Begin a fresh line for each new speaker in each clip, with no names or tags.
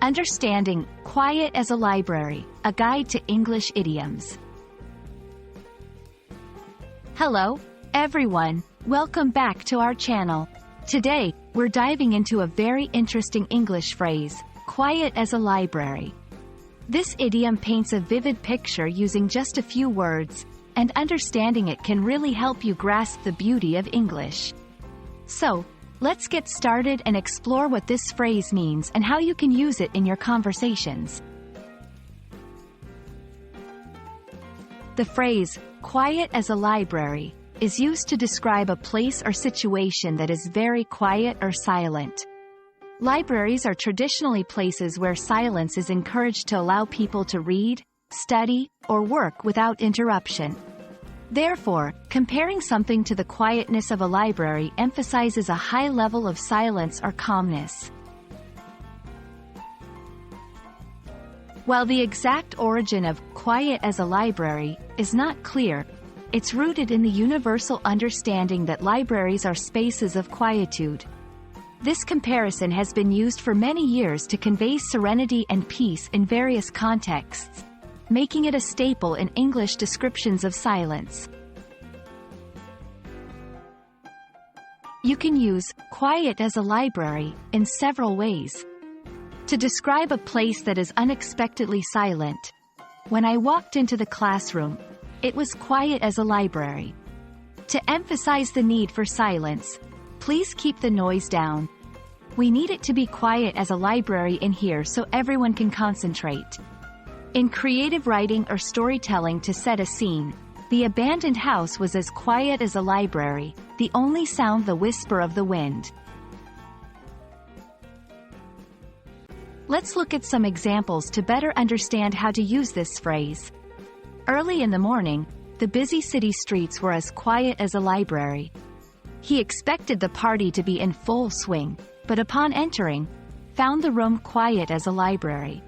Understanding quiet as a library, a guide to English idioms. Hello, everyone. Welcome back to our channel. Today, we're diving into a very interesting English phrase, quiet as a library. This idiom paints a vivid picture using just a few words, and understanding it can really help you grasp the beauty of English. So, let's get started and explore what this phrase means and how you can use it in your conversations. The phrase, quiet as a library, is used to describe a place or situation that is very quiet or silent. Libraries are traditionally places where silence is encouraged to allow people to read, study, or work without interruption. Therefore, comparing something to the quietness of a library emphasizes a high level of silence or calmness. While the exact origin of quiet as a library is not clear, it's rooted in the universal understanding that libraries are spaces of quietude. This comparison has been used for many years to convey serenity and peace in various contexts, making it a staple in English descriptions of silence. You can use quiet as a library in several ways. To describe a place that is unexpectedly silent. When I walked into the classroom, it was quiet as a library. To emphasize the need for silence, please keep the noise down. We need it to be quiet as a library in here so everyone can concentrate. In creative writing or storytelling to set a scene, the abandoned house was as quiet as a library, the only sound the whisper of the wind. Let's look at some examples to better understand how to use this phrase. Early in the morning, the busy city streets were as quiet as a library. He expected the party to be in full swing, but upon entering, found the room quiet as a library.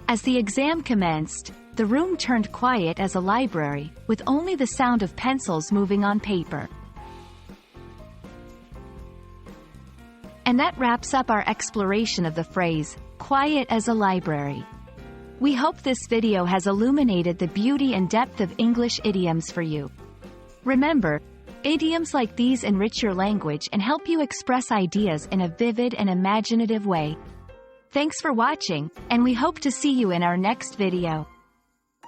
As the exam commenced, the room turned quiet as a library, with only the sound of pencils moving on paper. And that wraps up our exploration of the phrase, quiet as a library. We hope this video has illuminated the beauty and depth of English idioms for you. Remember, idioms like these enrich your language and help you express ideas in a vivid and imaginative way. Thanks for watching, and we hope to see you in our next video.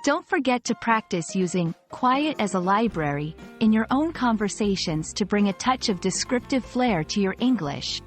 Don't forget to practice using quiet as a library in your own conversations to bring a touch of descriptive flair to your English.